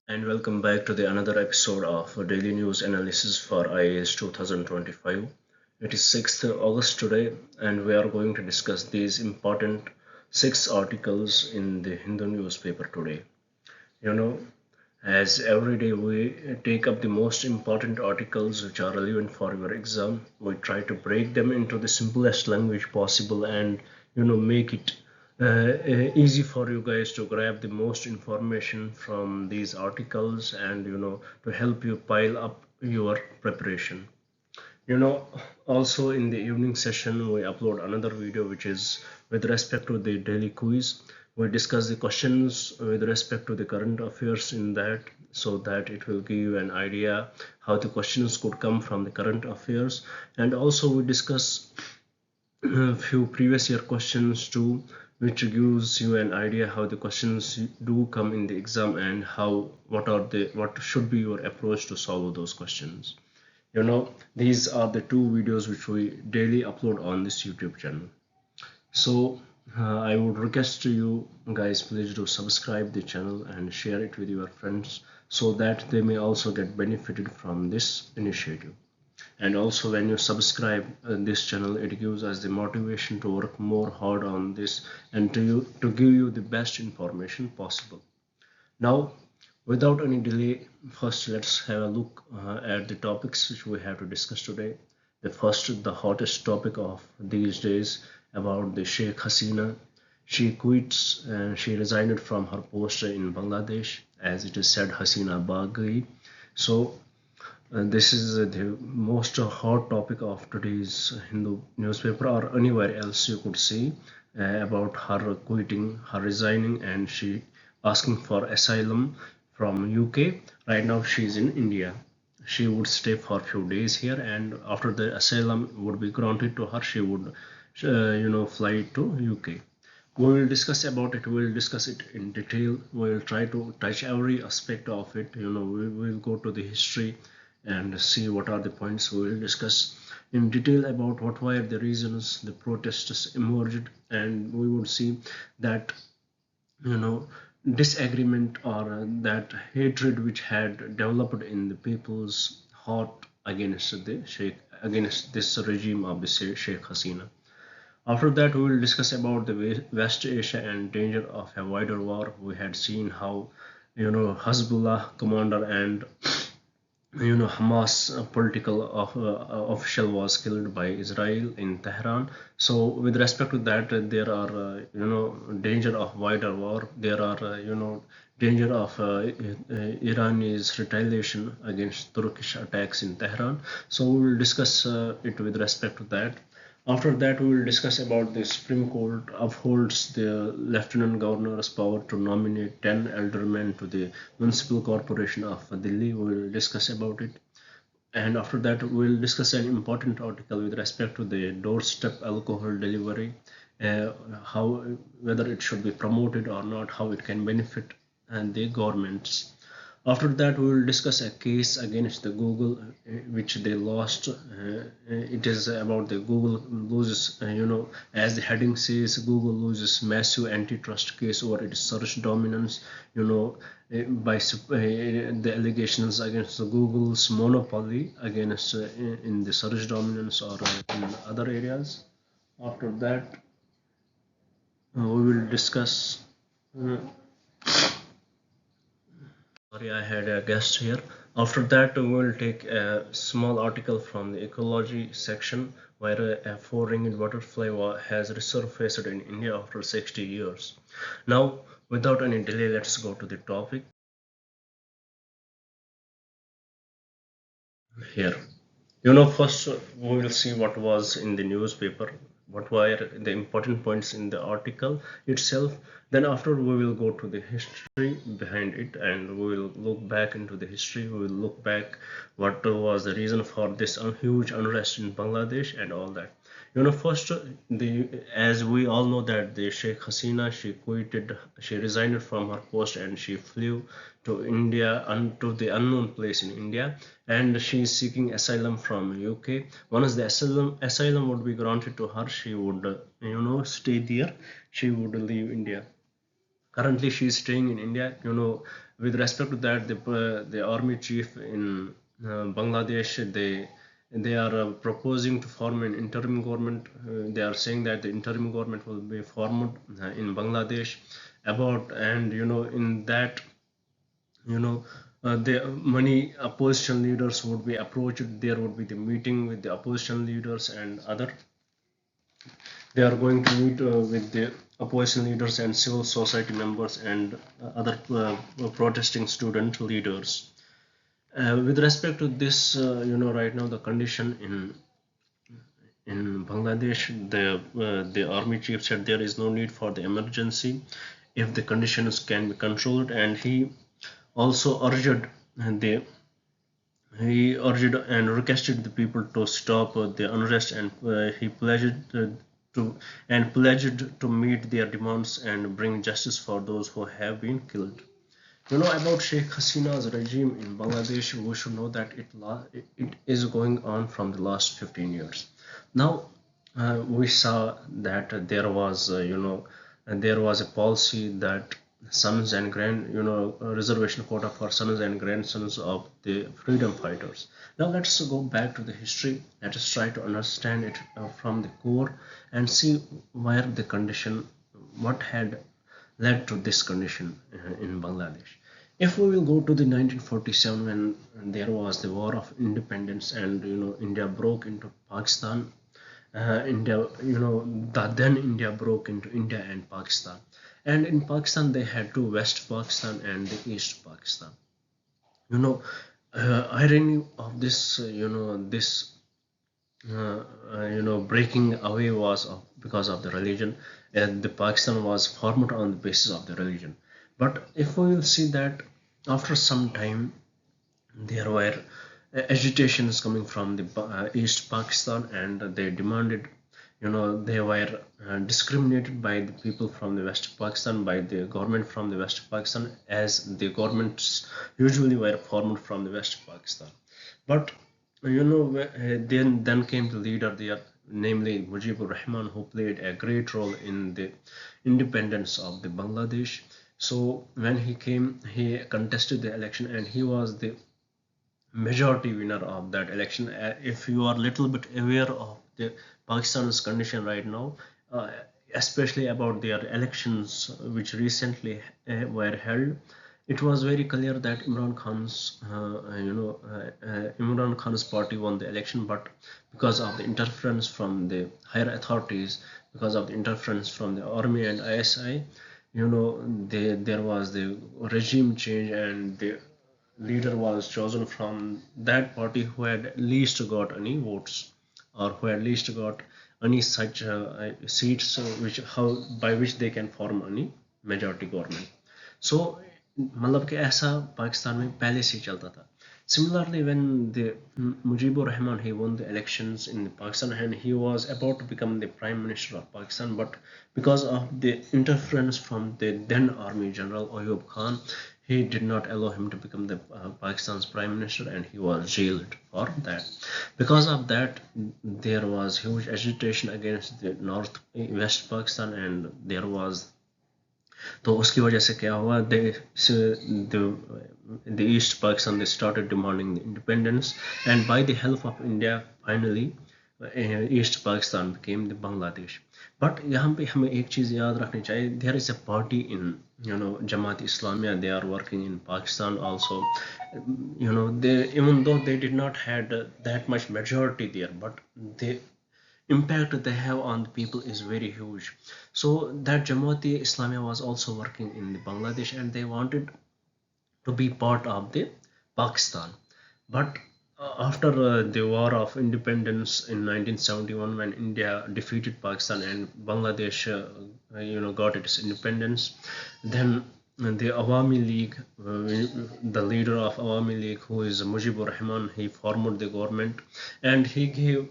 And welcome back to the another episode of Daily News Analysis for IAS 2025. It is 6th August today, and we are going to discuss these important six articles in the Hindu newspaper today. You know, as every day we take up the most important articles which are relevant for your exam, we try to break them into the simplest language possible and make it easy for you guys to grab the most information from these articles and to help you pile up your preparation. you know Also in the evening session we upload another video which is with respect to the daily quiz. We discuss the questions with respect to the current affairs in that, so that it will give you an idea how the questions could come from the current affairs. And also we discuss a few previous year questions too, which gives you an idea how the questions do come in the exam and what should be your approach to solve those questions. These are the two videos which we daily upload on this YouTube channel. So I would request to you guys, please do subscribe the channel and share it with your friends so that they may also get benefited from this initiative. And also when you subscribe this channel, it gives us the motivation to work more hard on this and to give you the best information possible. Now, without any delay, first let's have a look at the topics which we have to discuss today. The hottest topic of these days about the Sheikh Hasina. She quits and she resigned from her post in Bangladesh, as it is said Hasina Baghi. So this is the most hot topic of today's Hindu newspaper or anywhere else you could see about her quitting, her resigning, and she asking for asylum from UK. Right now, she is in India. She would stay for a few days here, and after the asylum would be granted to her, she would, fly to UK. We will discuss about it. We will discuss it in detail. We will try to touch every aspect of it. We will go to the history and see what are the points. We will discuss in detail about what were the reasons the protests emerged, and we would see that you know disagreement or that hatred which had developed in the people's heart against the Sheikh, against this regime of the Sheikh Hasina. After that, we will discuss about the West Asia and danger of a wider war. We had seen how Hezbollah commander and Hamas political official was killed by Israel in Tehran. So with respect to that, there are danger of wider war. There are danger of Iran's retaliation against Turkish attacks in Tehran. So we will discuss it with respect to that. After that, we will discuss about the Supreme Court upholds the Lieutenant Governor's power to nominate 10 aldermen to the Municipal Corporation of Delhi. We will discuss about it. And after that, we will discuss an important article with respect to the doorstep alcohol delivery, how whether it should be promoted or not, how it can benefit and the governments. After that, we will discuss a case against the Google, which they lost. It is about the Google loses, as the heading says, Google loses massive antitrust case over its search dominance. By the allegations against the Google's monopoly against in the search dominance or in other areas. After that, we will discuss. Uh, Sorry, I had a guest here. After that, we will take a small article from the ecology section where a four-ringed butterfly has resurfaced in India after 60 years. Now, without any delay, let's go to the topic here. First we will see what was in the newspaper, what were the important points in the article itself. Then after we will go to the history behind it and we will look back into the history. We will look back what was the reason for this huge unrest in Bangladesh and all that. First, the as we all know that the Sheikh Hasina, she resigned from her post and she flew to India and to the unknown place in India, and she is seeking asylum from UK. Once the asylum would be granted to her, she would stay there. She would leave India. Currently she is staying in India. With respect to that, the army chief in Bangladesh, they are proposing to form an interim government. They are saying that the interim government will be formed in Bangladesh about, and in that, the many opposition leaders would be approached. There would be the meeting with the opposition leaders and other. They are going to meet with the opposition leaders and civil society members and other protesting student leaders. With respect to this, right now the condition in Bangladesh, the army chief said there is no need for the emergency if the conditions can be controlled, and also urged the he urged and requested the people to stop the unrest, and he pledged to meet their demands and bring justice for those who have been killed. About Sheikh Hasina's regime in Bangladesh, we should know that it is going on from the last 15 years. Now, we saw that there was a policy that sons and reservation quota for sons and grandsons of the freedom fighters. Now let's go back to the history. Let us try to understand it from the core and see where the condition, what had led to this condition in Bangladesh. If we will go to the 1947, when there was the war of independence, and India broke into Pakistan. India, then India broke into India and Pakistan. And in Pakistan, they had two: West Pakistan and the East Pakistan. You know, Irony of this, breaking away was because of the religion, and the Pakistan was formed on the basis of the religion. But if we will see that after some time, there were agitations coming from the East Pakistan, and they demanded, they were discriminated by the people from the West Pakistan, by the government from the West Pakistan, as the governments usually were formed from the West Pakistan. But then came the leader there, namely Mujibur Rahman, who played a great role in the independence of the Bangladesh. So when he came, he contested the election, and he was the majority winner of that election. If you are little bit aware of the Pakistan's condition right now, uh, especially about their elections which recently were held, it was very clear that Imran Khan's party won the election, but because of the interference from the higher authorities, because of the interference from the army and ISI, there was the regime change, and the leader was chosen from that party who had least got any votes, or who had least got any such seats, which how by which they can form any majority government. So मतलब कि ऐसा पाकिस्तान में पहले से ही चलता था. Similarly, when the Mujibur Rahman, he won the elections in Pakistan, and he was about to become the prime minister of Pakistan, but because of the interference from the then army general Ayub Khan, he did not allow him to become the Pakistan's prime minister, and he was jailed for that. Because of that, there was huge agitation against the North West Pakistan, and there was, तो उसकी वजह से क्या हुआ, the East Pakistan, they started demanding the independence, and by the help of India, finally East Pakistan became the Bangladesh. But यहाँ पे हमें एक चीज़ याद रखनी चाहिए, there is a party in Jamaat Islamiyah, they are working in Pakistan also. They, even though they did not had that much majority there, but the impact they have on the people is very huge. So that Jamaat Islamiyah was also working in the Bangladesh, and they wanted to be part of the Pakistan. But after the war of independence in 1971, when India defeated Pakistan and Bangladesh got its independence, then the Awami League, the leader of Awami League, who is Mujibur Rahman, he formed the government, and he gave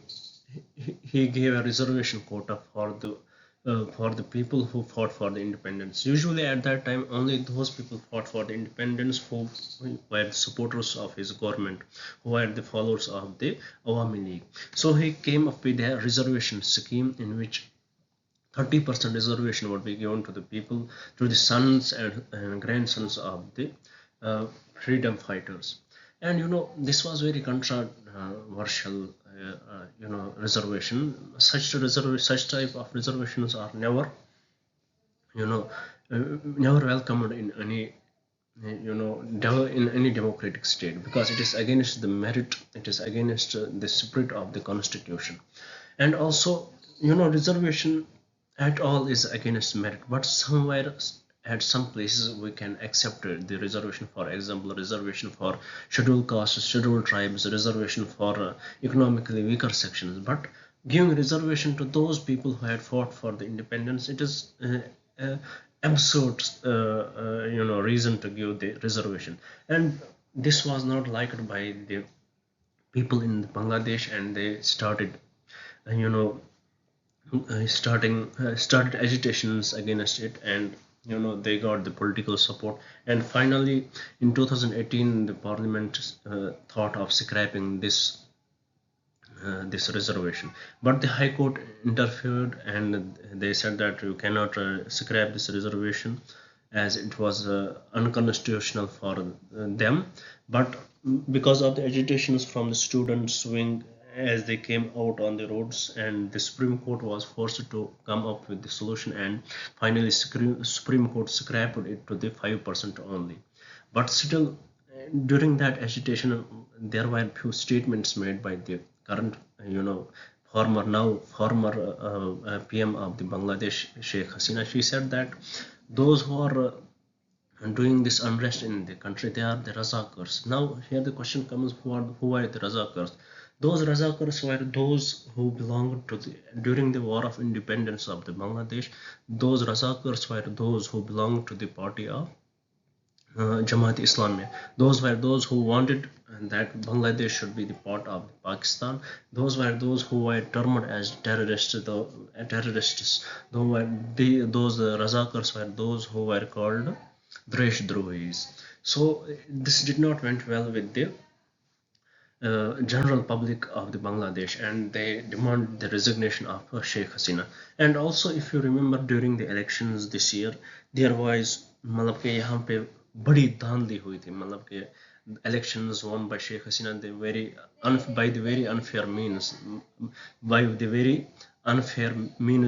a reservation quota for the people who fought for the independence. Usually at that time, only those people fought for the independence who were the supporters of his government, who were the followers of the Awami League. So he came up with a reservation scheme in which 30% reservation would be given to the people, to the sons and grandsons of the freedom fighters. And this was very controversial reservation. Such type of reservations are never you know never welcomed in any in any democratic state, because it is against the merit, it is against the spirit of the constitution. And also, reservation at all is against merit, but somewhere at some places we can accept the reservation. For example, reservation for scheduled castes, scheduled tribes, reservation for economically weaker sections. But giving reservation to those people who had fought for the independence, it is absurd reason to give the reservation. And this was not liked by the people in Bangladesh, and they started you know started agitations against it. And they got the political support. And finally, in 2018, the parliament thought of scrapping this reservation, but the high court interfered, and they said that you cannot scrap this reservation, as it was unconstitutional for them. But because of the agitations from the students wing, as they came out on the roads, and the Supreme Court was forced to come up with the solution, and finally Supreme Court scrapped it to the 5% only. But still, during that agitation, there were few statements made by the current former PM of the Bangladesh, Sheikh Hasina. She said that those who are doing this unrest in the country, they are the Razakars. Now here the question comes, who are the Razakars? Those Razakars were those who belonged to during the war of independence of the Bangladesh. Those Razakars were those who belonged to the party of Jamaat Islami. Those were those who wanted that Bangladesh should be the part of Pakistan. Those were those who were termed as terrorists. Those Razakars were those who were called Dresh Drohis. So this did not went well with the general public of the Bangladesh, and they demand the resignation of Sheikh Hasina. And also, if you remember, during the elections this year, there was मतलब कि यहाँ पे बड़ी धांधली हुई थी. मतलब कि elections won by Sheikh Hasina, by the very unfair means,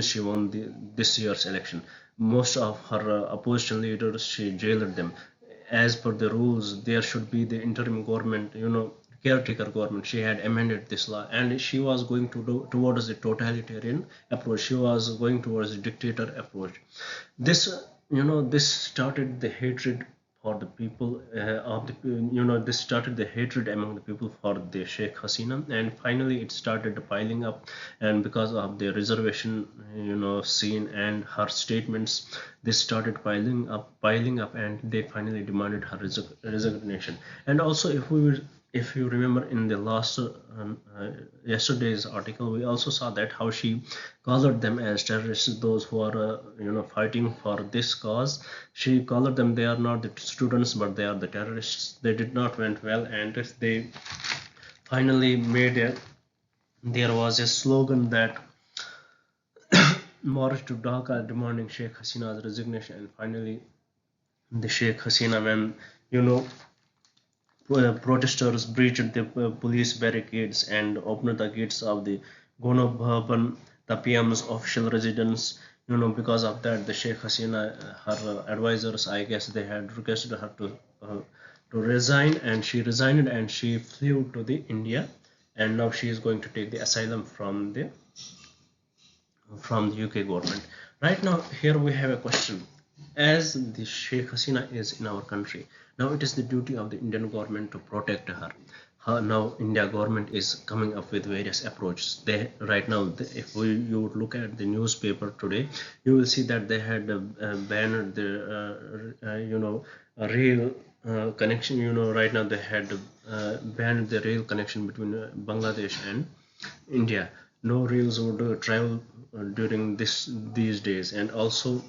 she won this year's election. Most of her opposition leaders, she jailed them. As per the rules, there should be the interim government, caretaker government. She had amended this law, and she was going to do towards the totalitarian approach. She was going towards the dictator approach. This started the hatred for the people this started the hatred among the people for the Sheikh Hasina. And finally it started piling up, and because of the reservation scene and her statements, this started piling up, and they finally demanded her resignation. And also, if you remember, in the last yesterday's article, we also saw that how she colored them as terrorists, those who are fighting for this cause. She colored them, they are not the students, but they are the terrorists. They did not went well, and they finally there was a slogan that marched to Dhaka demanding Sheikh Hasina's resignation. And finally the Sheikh Hasina, when protesters breached the police barricades and opened the gates of the Gono Bhavan, the PM's official residence. Because of that, the Sheikh Hasina, her advisors, I guess, they had requested her to resign, and she resigned, and she flew to the India, and now she is going to take the asylum from the UK government. Right now, here we have a question. As the Sheikh Hasina is in our country, now it is the duty of the Indian government to protect her. Now India government is coming up with various approaches. Right now, if you would look at the newspaper today, you will see that they had banned the rail connection. Right now they had banned the rail connection between Bangladesh and India. No rails would travel during these days. And also,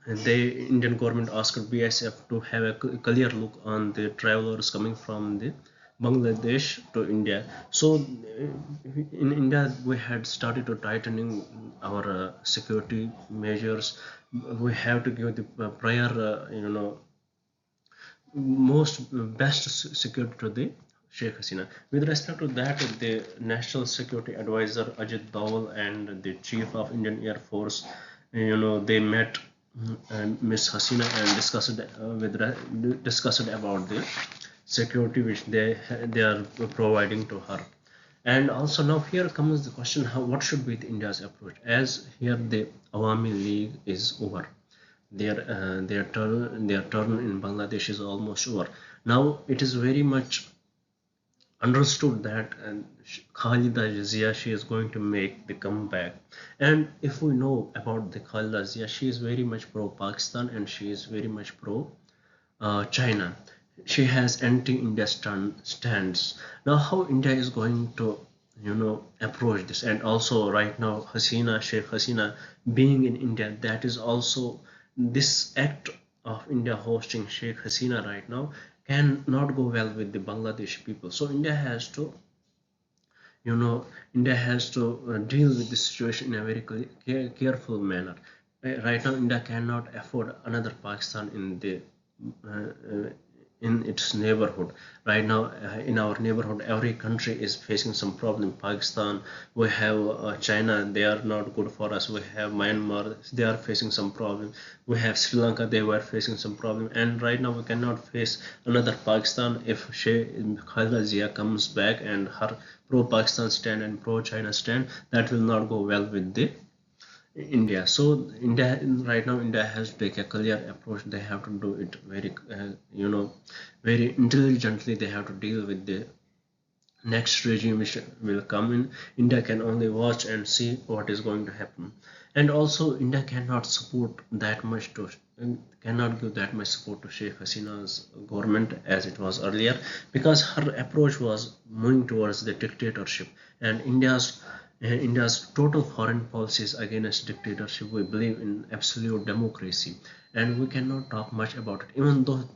the Indian government asked BSF to have a clear look on the travelers coming from the Bangladesh to India. So in India we had started to tightening our security measures. We have to give the prior most best security to the Sheikh Hasina. With respect to that, the National Security Advisor Ajit Doval and the Chief of Indian Air Force, they met Miss Hasina and discussed about the security which they are providing to her. And also now here comes the question: what should be the India's approach? As here the Awami League is over, their turn in Bangladesh is almost over. Now it is very much understood that Khalida Zia, she is going to make the comeback. And if we know about the Khalida Zia, she is very much pro Pakistan and she is very much pro China. She has anti-India stands. Now, how India is going to, approach this? And also, right now, Sheikh Hasina, being in India, that is also this act of India hosting Sheikh Hasina right now can not go well with the Bangladeshi people. So you know, India has to deal with this situation in a very careful manner. Right now, India cannot afford another Pakistan uh, in its neighborhood. Right now, in our neighborhood, every country is facing some problem. Pakistan, we have China, they are not good for us. We have Myanmar, they are facing some problem. We have Sri Lanka, they were facing some problem. And right now, we cannot face another Pakistan if Khalida Zia comes back and her pro-Pakistan stand and pro-China stand. That will not go well with the India. So India right now, India has to take a clear approach. They have to do it very, very intelligently. They have to deal with the next regime which will come in. India can only watch and see what is going to happen. And also, India cannot support that much to cannot give that much support to Sheikh Hasina's government as it was earlier, because her approach was moving towards the dictatorship, and India's total foreign policy is against dictatorship. We believe in absolute democracy, and we cannot talk much about it, even though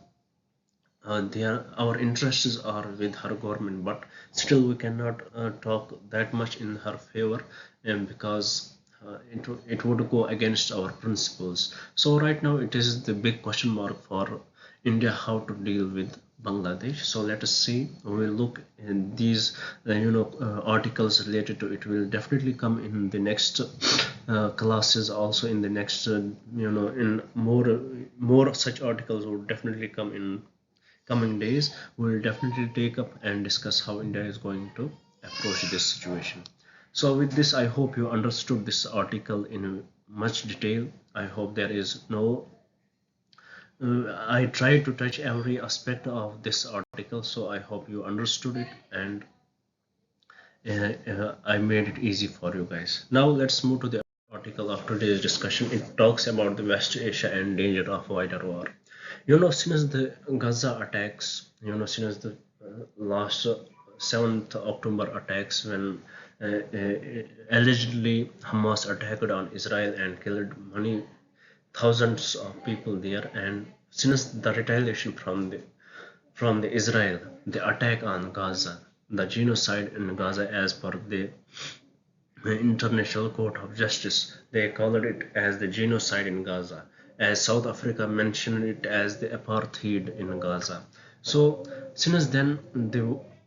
our interests are with her government, but still we cannot talk that much in her favor, and because it would go against our principles. So right now it is the big question mark for India how to deal with Bangladesh. So let us see. We will look in these articles related to it will definitely come in the next classes, also in the next in more such articles will definitely come in coming days. We will definitely take up and discuss how India is going to approach this situation. So with this, I hope you understood this article in much detail. I hope there is no I tried to touch every aspect of this article, so I hope you understood it, and I made it easy for you guys. Now let's move to the article of today's discussion. It talks about the West Asia and danger of wider war. Since the Gaza attacks, since the last 7th October attacks, when allegedly Hamas attacked on Israel and killed many thousands of people there, and since the retaliation from the Israel, the attack on Gaza, the genocide in Gaza, as per the International Court of Justice, they called it as the genocide in Gaza, as South Africa mentioned it as the apartheid in Gaza. So since then,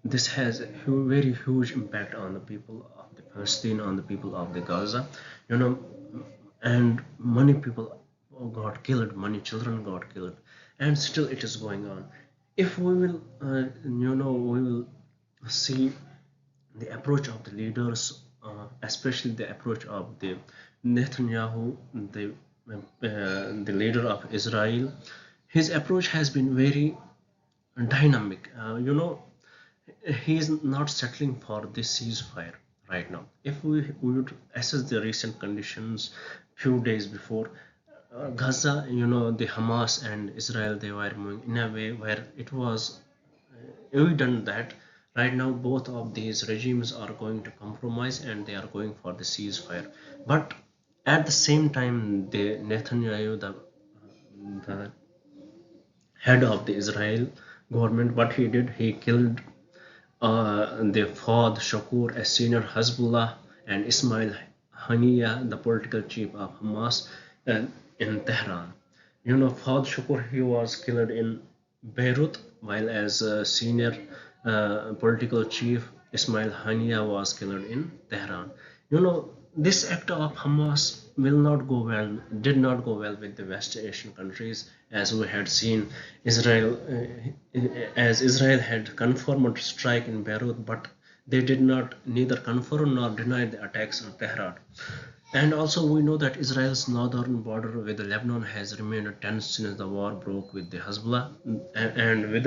this has a very huge impact on the people of the Palestine, on the people of the Gaza, you know, and many people got killed, many children got killed, and still it is going on. If we will, we will see the approach of the leaders, especially the approach of the Netanyahu, the leader of Israel. His approach has been very dynamic. He is not settling for this ceasefire right now. If we would assess the recent conditions few days before, Gaza, the Hamas and Israel, they were moving in a way where it was evident that right now both of these regimes are going to compromise and they are going for the ceasefire. But at the same time, the Netanyahu, the head of the Israel government, what he did, he killed the Fawad Shakur, a senior Hezbollah, and Ismail Haniya, the political chief of Hamas, in Tehran. Fawad Shakur, he was killed in Beirut, while as a senior political chief, Ismail Haniya was killed in Tehran. This act of Hamas will not go well, did not go well with the West Asian countries, as we had seen Israel, as Israel had confirmed strike in Beirut, but they did not neither confirm nor deny the attacks on Tehran. And also, we know that Israel's northern border with Lebanon has remained tense since the war broke with the Hezbollah, and with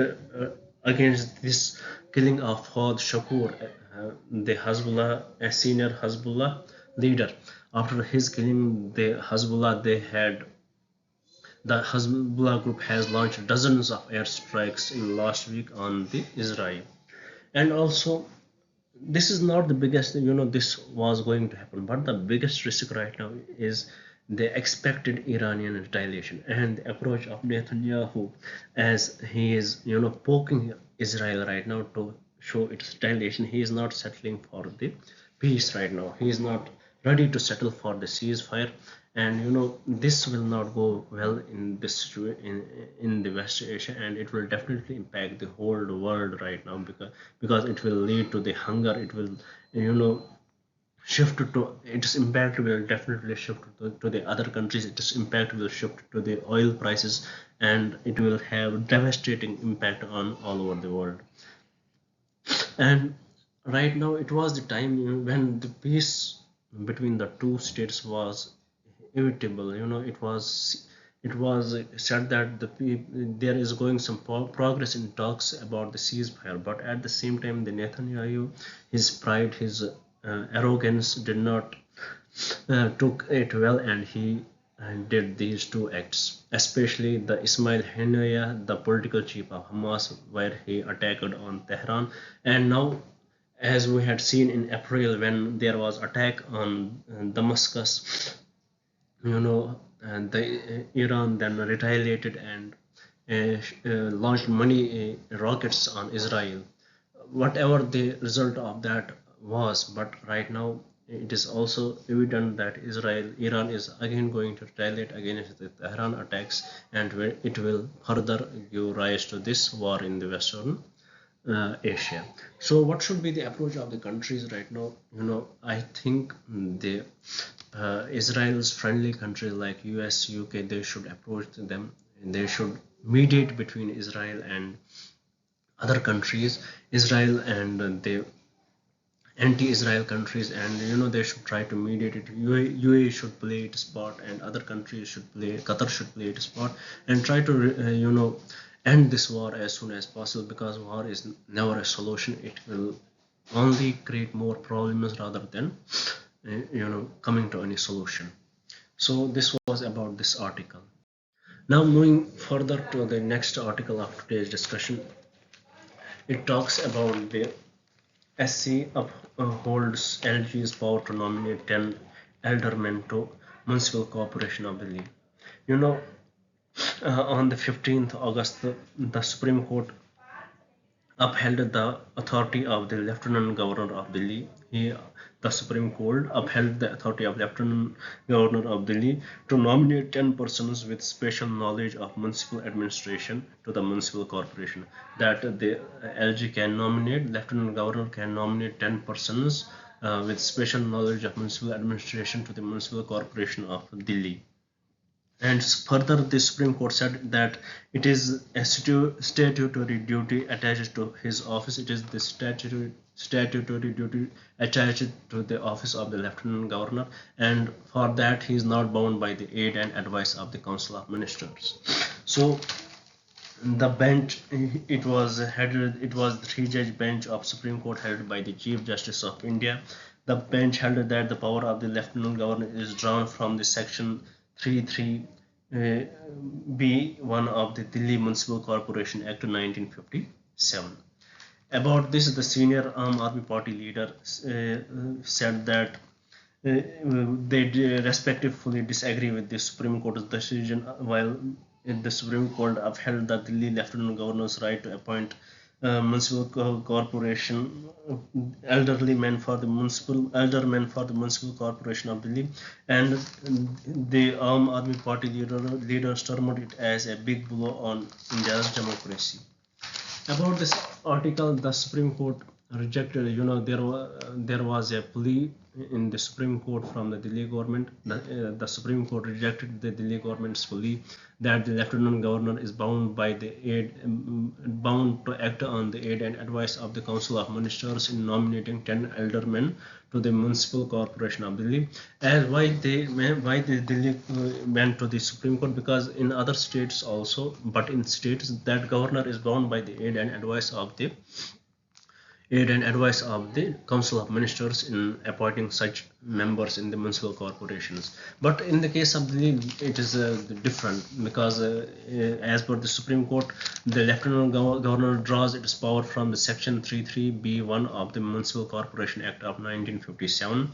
against this killing of Fawad Shakur, the Hezbollah, a senior Hezbollah leader. After his killing, the Hezbollah group has launched dozens of airstrikes in last week on the Israel. And also, this is not the biggest, this was going to happen, but the biggest risk right now is the expected Iranian retaliation and the approach of Netanyahu, as he is, poking Israel right now to show its retaliation. He is not settling for the peace right now. He is not ready to settle for the ceasefire, and this will not go well in this in the West Asia, and it will definitely impact the whole world right now, because it will lead to the hunger. It will you know shift to its impact will definitely shift to the other countries. Its impact will shift to the oil prices, and it will have devastating impact on all over the world. And right now, it was the time when the peace between the two states was inevitable. It was said that there is going some progress in talks about the ceasefire, but at the same time, the Netanyahu, his pride, his arrogance did not took it well, and he did these two acts, especially the Ismail Haniyeh, the political chief of Hamas, where he attacked on Tehran. And now, as we had seen in April when there was attack on Damascus, and the Iran then retaliated and launched many rockets on Israel. Whatever the result of that was, but right now it is also evident that Iran is again going to retaliate against the Tehran attacks, and it will further give rise to this war in the Western Asia. So, what should be the approach of the countries right now? I think the Israel's friendly countries like US, UK, they should approach them. They should mediate between Israel and other countries, Israel and the anti-Israel countries, and they should try to mediate it. UAE should play its part, and other countries should play. Qatar should play its part, and try to end this war as soon as possible, because war is never a solution. It will only create more problems rather than coming to any solution. So this was about this article. Now, moving further to the next article of today's discussion, it talks about the SC upholds LG's power to nominate 10 aldermen to Municipal Corporation of Delhi. On the 15th August, the Supreme Court upheld the authority of the Lieutenant Governor of Delhi. The Supreme Court upheld the authority of Lieutenant Governor of Delhi to nominate 10 persons with special knowledge of municipal administration to the municipal corporation. That the LG can nominate, Lieutenant Governor can nominate 10 persons with special knowledge of municipal administration to the municipal corporation of Delhi. And further, the Supreme Court said that it is a statutory duty attached to his office. It is the statutory duty attached to the office of the Lieutenant Governor, and for that he is not bound by the aid and advice of the Council of Ministers. So the bench, it was the three-judge bench of Supreme Court headed by the Chief Justice of India. The bench held that the power of the Lieutenant Governor is drawn from the section 33B1 of the Delhi Municipal Corporation Act 1957. About this, the senior Aam Aadmi Party leader said that they respectively disagree with the Supreme Court's decision, while the Supreme Court upheld the Delhi Lieutenant Governor's right to appoint corporation, elder men for the municipal corporation of Delhi, and the Aam Aadmi Party leaders termed it as a big blow on India's democracy. About this article, the Supreme Court rejected. There was a plea in the Supreme Court from the Delhi government. The Supreme Court rejected the Delhi government's plea that the Lieutenant Governor is bound to act on the aid and advice of the Council of Ministers in nominating 10 aldermen to the Municipal Corporation of Delhi. As why the Delhi went to the Supreme Court, because in other states also, but in states that governor is bound by the aid and advice of the Council of Ministers in appointing such members in the municipal corporations. But in the case of Delhi, it is different, because as per the Supreme Court, the Lieutenant Governor draws its power from the Section 33B1 of the Municipal Corporation Act of 1957.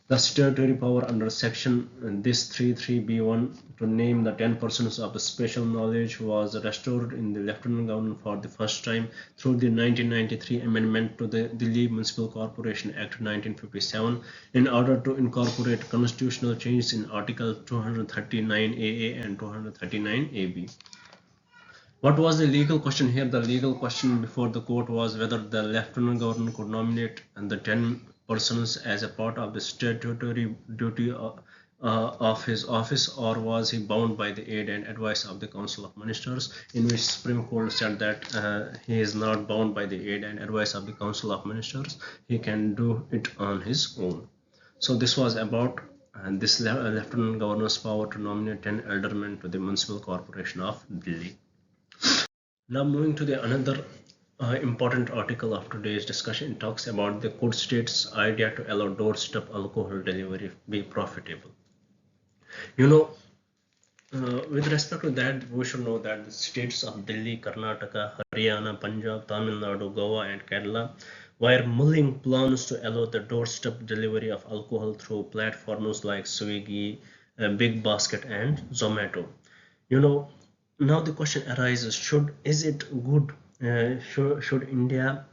The statutory power under section this 33B1 to name the 10 persons of special knowledge was restored in the Lieutenant Governor for the first time through the 1993 amendment to the Delhi Municipal Corporation Act 1957 in order to incorporate constitutional changes in Article 239AA and 239AB. What was the legal question here? The legal question before the court was whether the Lieutenant Governor could nominate the 10 persons as a part of the statutory duty of his office, or was he bound by the aid and advice of the Council of Ministers, in which Supreme Court said that he is not bound by the aid and advice of the Council of Ministers. He can do it on his own. So this was about this Lieutenant Governor's power to nominate 10 aldermen to the Municipal Corporation of Delhi. Now moving to the another important article of today's discussion, talks about the court state's idea to allow doorstep alcohol delivery be profitable. With respect to that, we should know that the states of Delhi, Karnataka, Haryana, Punjab, Tamil Nadu, Goa and Kerala were mulling plans to allow the doorstep delivery of alcohol through platforms like Swiggy, Big Basket and Zomato. Now the question arises, is it good, should India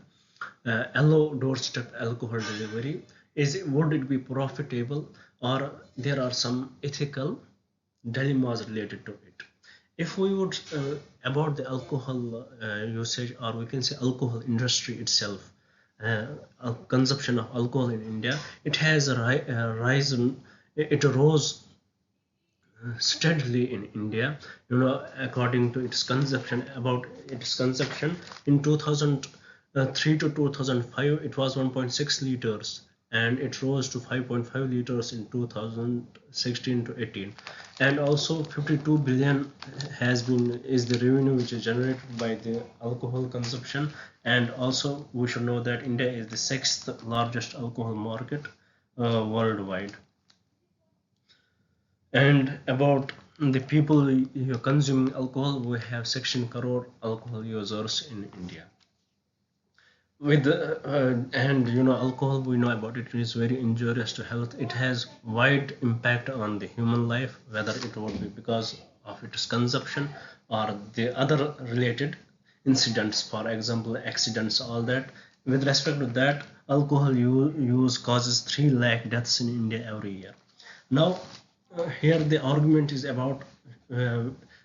allow doorstep alcohol delivery? Would it be profitable, or there are some ethical dilemmas related to it? If we would about the alcohol usage, or we can say alcohol industry itself, consumption of alcohol in India, it has rose steadily in India. According to its consumption, in 2003 to 2005, it was 1.6 liters, and it rose to 5.5 liters in 2016 to 18. And also 52 billion is the revenue which is generated by the alcohol consumption. And also we should know that India is the 6th largest alcohol market worldwide. And about the people consuming alcohol, we have 16 crore alcohol users in India. Alcohol, we know about it is very injurious to health. It has wide impact on the human life, whether it would be because of its consumption or the other related incidents, for example accidents, all that. With respect to that, alcohol use causes 3 lakh deaths in India every year. Now here the argument is about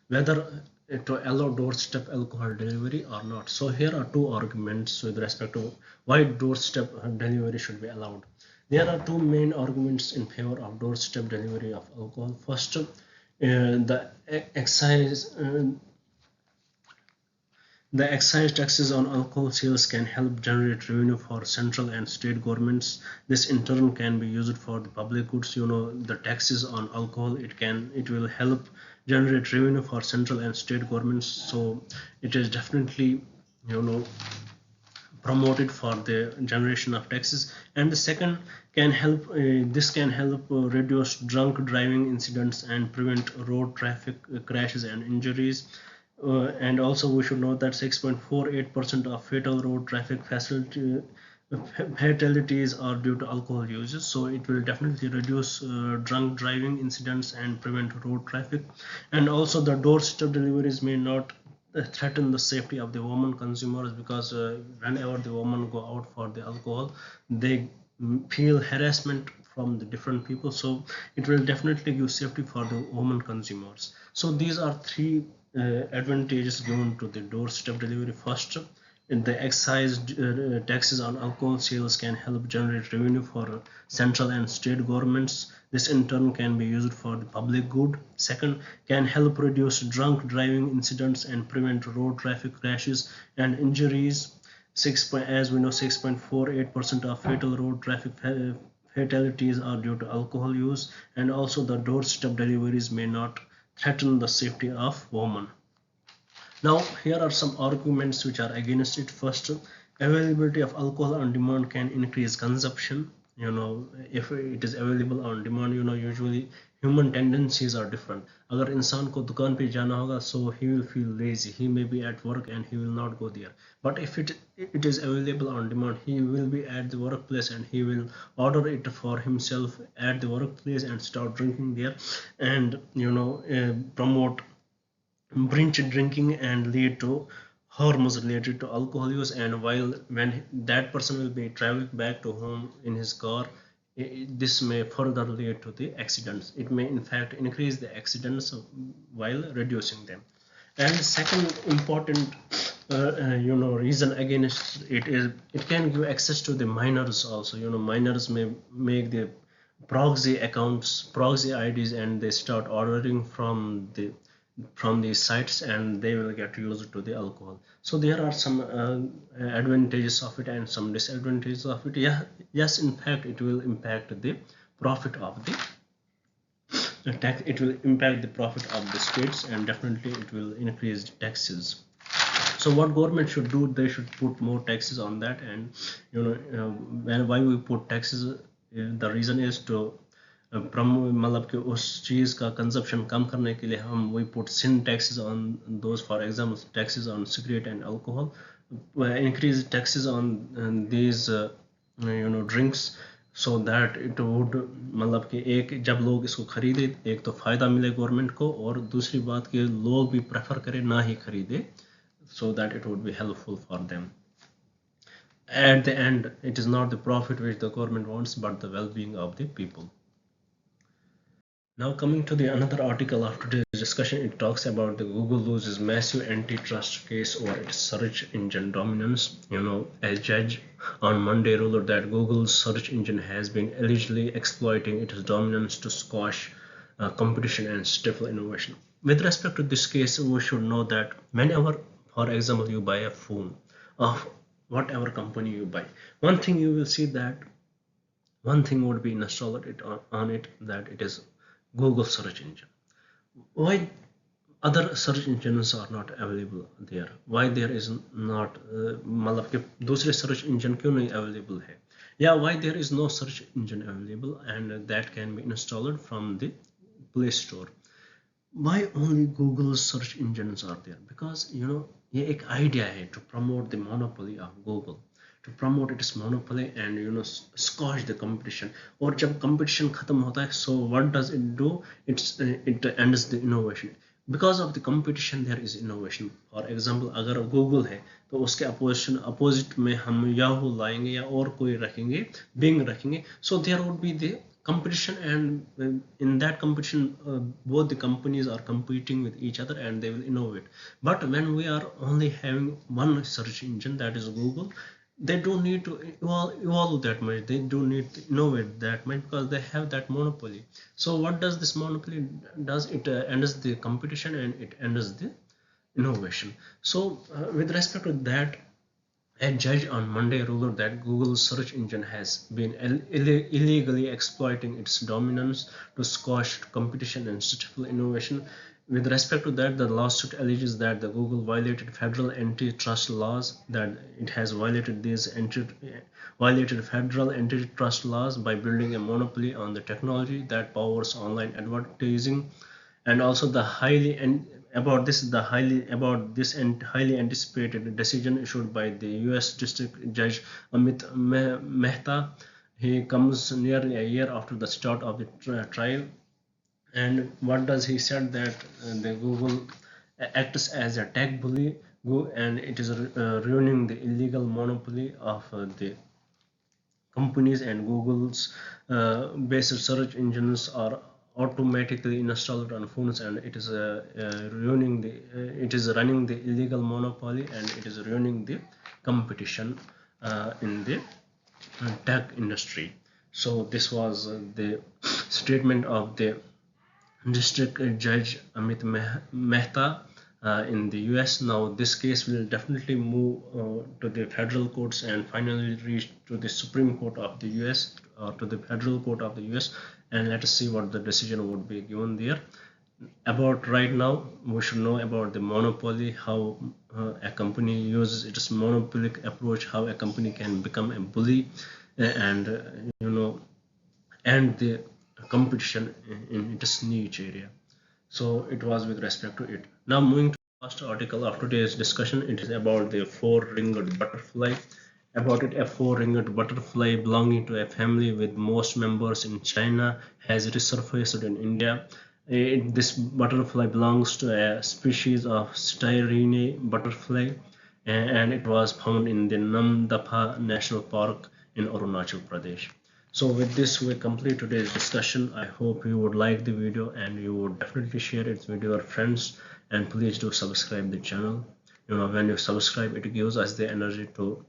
whether to allow doorstep alcohol delivery or not. So here are 2 arguments with respect to why doorstep delivery should be allowed. There are 2 main arguments in favor of doorstep delivery of alcohol. First, the excise taxes on alcohol sales can help generate revenue for central and state governments. This in turn can be used for the public goods. The taxes on alcohol, it will help generate revenue for central and state governments. So it is definitely promoted for the generation of taxes. And the second can help. This can help reduce drunk driving incidents and prevent road traffic crashes and injuries. And also we should know that 6.48% of fatal road traffic fatalities are due to alcohol uses. So it will definitely reduce drunk driving incidents and prevent road traffic. And also the doorstep deliveries may not threaten the safety of the women consumers, because whenever the women go out for the alcohol, they feel harassment from the different people. So it will definitely give safety for the women consumers. So these are three advantages given to the doorstep delivery. First, the excise taxes on alcohol sales can help generate revenue for central and state governments. This in turn can be used for the public good. Second, can help reduce drunk driving incidents and prevent road traffic crashes and injuries. As we know, 6.48% of fatal road traffic fatalities are due to alcohol use, and also the doorstep deliveries may not threaten the safety of women. Now, here are some arguments which are against it. First, availability of alcohol on demand can increase consumption. If it is available on demand, usually human tendencies are different. अगर इंसान को दुकान पे जाना होगा, so he will feel lazy. He may be at work and he will not go there. But if it is available on demand, he will be at the workplace and he will order it for himself at the workplace and start drinking there, and promote binge drinking and lead to harms related to alcohol use. And while when that person will be traveling back to home in his car, this may further lead to the accidents. It may in fact increase the accidents while reducing them. And second important reason against it is it can give access to the minors also. Minors may make the proxy accounts, proxy IDs, and they start ordering from these sites, and they will get used to the alcohol. So there are some advantages of it and some disadvantages of it. Yeah, yes, in fact it will impact the profit of the tax. It will impact the profit of the states, and definitely it will increase taxes. So what government should do, they should put more taxes on that. And why we put taxes, the reason is to मतलब कि उस चीज़ का consumption कम करने के लिए हम we put sin taxes on those, for example taxes on cigarette and alcohol, increase taxes on these drinks, so that it would मतलब कि एक जब लोग इसको खरीदे, एक तो फ़ायदा मिले गवर्नमेंट को, और दूसरी बात कि लोग भी प्रेफर करें ना ही खरीदे, so that it would be helpful for them. At the end, it is not the profit which the government wants, but the well-being of the people. Now coming to the another article of today's discussion, it talks about the Google loses massive antitrust case over its search engine dominance. A judge on Monday ruled that Google's search engine has been allegedly exploiting its dominance to squash competition and stifle innovation. With respect to this case, we should know that whenever, for example, you buy a phone of whatever company you buy, one thing you will see that one thing would be installed on it, that it is Google search engine. Why other search engines are not available there? Why there is not मतलब कि दूसरे search engine क्यों नहीं available है? Yeah, why there is no search engine available and that can be installed from the Play Store? Why only Google search engines are there? Because ये एक idea है to promote the monopoly of Google, to promote its monopoly and squash the competition. और जब competition खत्म होता है, so what does it do? It ends the innovation. Because of the competition there is innovation. For example, अगर Google है तो उसके opposite में हम Yahoo लाएंगे या और कोई रखेंगे, Bing रखेंगे, so there would be the competition, and in that competition both the companies are competing with each other and they will innovate. But when we are only having one search engine, that is Google, they don't need to evolve that much, they don't need to innovate that much, because they have that monopoly. So what does this monopoly does? It ends the competition and it ends the innovation. So with respect to that, a judge on Monday ruled that Google's search engine has been illegally exploiting its dominance to squash competition and stifle innovation. With respect to that, the lawsuit alleges that the Google violated federal antitrust laws, that it has violated federal antitrust laws by building a monopoly on the technology that powers online advertising. And also the highly and about this and highly anticipated decision issued by the US District Judge Amit Mehta. He comes nearly a year after the start of the trial. And what does he said? That the Google acts as a tech bully, and it is ruining the illegal monopoly of the companies, and Google's based search engines are automatically installed on phones, and it is it is running the illegal monopoly, and it is ruining the competition in the tech industry. So this was the statement of the District Judge Amit Mehta in the US. Now, this case will definitely move to the federal courts and finally reach to the Supreme Court of the US, or to the federal court of the US, and let us see what the decision would be given there. About right now, we should know about the monopoly, how a company uses its monopolic approach, how a company can become a bully, and and the competition in its niche area. So it was with respect to it. Now moving to the first article of today's discussion, it is about the four-ringed butterfly. About it, a four-ringed butterfly belonging to a family with most members in China has resurfaced in India. This butterfly belongs to a species of styrene butterfly, and it was found in the Namdapha National Park in Arunachal Pradesh. So with this we complete today's discussion. I hope you would like the video and you would definitely share it with your friends, and please do subscribe the channel. When you subscribe, it gives us the energy to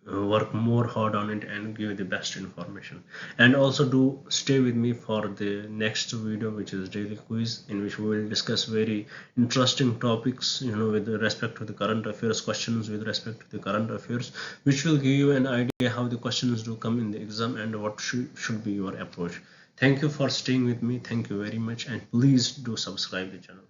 work more hard on it and give the best information. And also do stay with me for the next video, which is daily quiz, in which we will discuss very interesting topics with respect to the current affairs, questions with respect to the current affairs, which will give you an idea how the questions do come in the exam and what should be your approach. Thank you for staying with me. Thank you very much, and please do subscribe the channel.